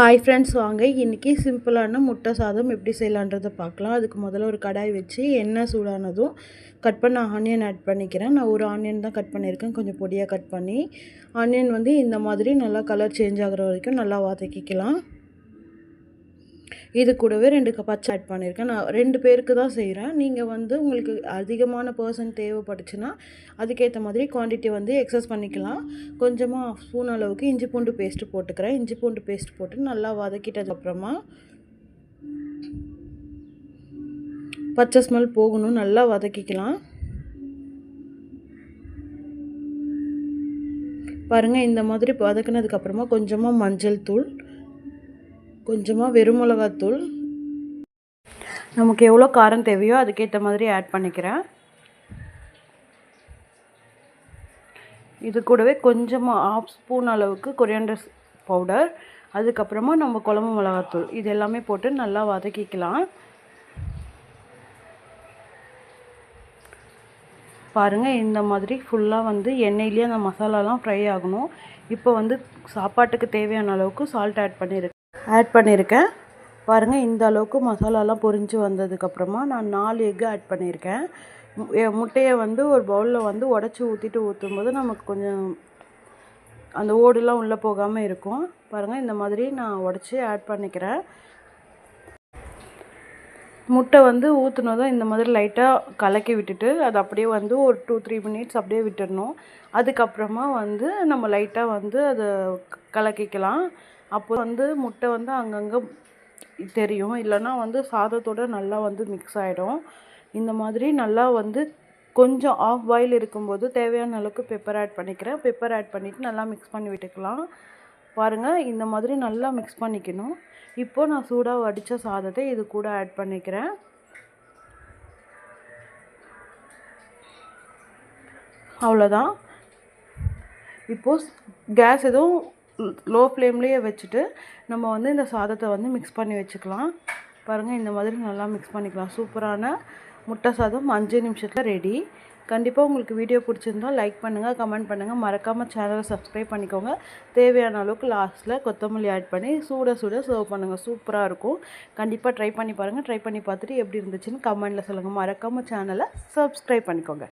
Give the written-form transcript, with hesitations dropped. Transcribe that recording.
Hi friends, வாங்க இன்றைக்கி சிம்பிளான முட்டை சாதம் எப்படி செய்யலான்றதை பார்க்கலாம். அதுக்கு முதல்ல ஒரு கடாய் வச்சு எண்ணெய் சூடானதும் கட் பண்ண ஆனியன் ஆட் பண்ணிக்கிறேன். நான் ஒரு ஆனியன் தான் கட் பண்ணியிருக்கேன், கொஞ்சம் பொடியாக கட் பண்ணி. ஆனியன் இந்த மாதிரி நல்லா கலர் சேஞ்ச் ஆகிற வரைக்கும் நல்லா வதக்கிக்கலாம். இது கூடவே 2 பச்சை ஆட் பண்ணியிருக்கேன். நான் 2 பேருக்கு தான் செய்கிறேன். நீங்கள் உங்களுக்கு அதிகமான பர்சன் தேவைப்பட்டுச்சுன்னா அதுக்கேற்ற மாதிரி குவான்டிட்டி எக்ஸஸ் பண்ணிக்கலாம். கொஞ்சமாக 1/2 ஸ்பூன் அளவுக்கு இஞ்சி பூண்டு பேஸ்ட்டு போட்டுக்கிறேன். இஞ்சி பூண்டு பேஸ்ட் போட்டு நல்லா வதக்கிட்டதுக்கப்புறமா பச்சை ஸ்மெல் போகணும், நல்லா வதக்கிக்கலாம். பாருங்கள், இந்த மாதிரி வதக்கினதுக்கப்புறமா கொஞ்சமாக மஞ்சள் தூள், கொஞ்சமாக வெறும் மிளகாத்தூள், நமக்கு எவ்வளோ காரம் தேவையோ அதுக்கேற்ற மாதிரி ஆட் பண்ணிக்கிறேன். இது கூடவே கொஞ்சமாக 1/2 ஸ்பூன் அளவுக்கு கொரியாண்டர் பவுடர், அதுக்கப்புறமா நம்ம குழம்பு மிளகாத்தூள், இது எல்லாமே போட்டு நல்லா வதக்கிக்கலாம். பாருங்கள், இந்த மாதிரி ஃபுல்லாக எண்ணெயிலேயே அந்த மசாலாலாம் ஃப்ரை ஆகணும். இப்போ சாப்பாட்டுக்கு தேவையான அளவுக்கு சால்ட் ஆட் பண்ணியிருக்கேன். பாருங்கள், இந்த அளவுக்கு மசாலாலாம் பொரிஞ்சு வந்ததுக்கப்புறமா நான் 4 எக்கு ஆட் பண்ணியிருக்கேன். முட்டையை ஒரு பவுலில் உடச்சி ஊற்றும்போது நமக்கு கொஞ்சம் அந்த ஓடுலாம் உள்ளே போகாமல் இருக்கும். பாருங்கள், இந்த மாதிரி நான் உடச்சி ஆட் பண்ணிக்கிறேன். முட்டை ஊற்றுனதும் இந்த மாதிரி லைட்டாக கலக்கி விட்டுட்டு அது அப்படியே ஒரு 2-3 மினிட்ஸ் அப்படியே விட்டுடணும். அதுக்கப்புறமா நம்ம லைட்டாக அதை கலக்கிக்கலாம். அப்போ முட்டை அங்கங்கே தெரியும், இல்லைன்னா சாதத்தோடு நல்லா மிக்ஸ் ஆகிடும். இந்த மாதிரி நல்லா கொஞ்சம் ஆஃப் பாயில் இருக்கும்போது தேவையான அளவுக்கு பெப்பர் ஆட் பண்ணிக்கிறேன். பெப்பர் ஆட் பண்ணிவிட்டு நல்லா மிக்ஸ் பண்ணி விட்டுக்கலாம். பாருங்கள், இந்த மாதிரி நல்லா மிக்ஸ் பண்ணிக்கணும். இப்போது நான் சூடாக வடித்த சாதத்தை இது கூட ஆட் பண்ணிக்கிறேன். அவ்வளோதான். இப்போது கேஸ் எதுவும் லோ ஃப்ளேம்லேயே வச்சுட்டு நம்ம இந்த சாதத்தை மிக்ஸ் பண்ணி வச்சுக்கலாம். பாருங்கள், இந்த மாதிரி நல்லா மிக்ஸ் பண்ணிக்கலாம். சூப்பரான முட்டை சாதம் 5 நிமிஷத்தில் ரெடி. கண்டிப்பாக உங்களுக்கு வீடியோ பிடிச்சிருந்தால் லைக் பண்ணுங்கள், கமெண்ட் பண்ணுங்கள், மறக்காமல் சேனலை சப்ஸ்கிரைப் பண்ணிக்கோங்க. தேவையான அளவுக்கு லாஸ்ட்டில் கொத்தமல்லி ஆட் பண்ணி சுட சர்வ் பண்ணுங்கள். சூப்பராக இருக்கும். கண்டிப்பாக ட்ரை பண்ணி பாருங்கள். ட்ரை பண்ணி பார்த்துட்டு எப்படி இருந்துச்சுன்னு கமெண்ட்டில் சொல்லுங்கள். மறக்காமல் சேனலை சப்ஸ்கிரைப் பண்ணிக்கோங்க.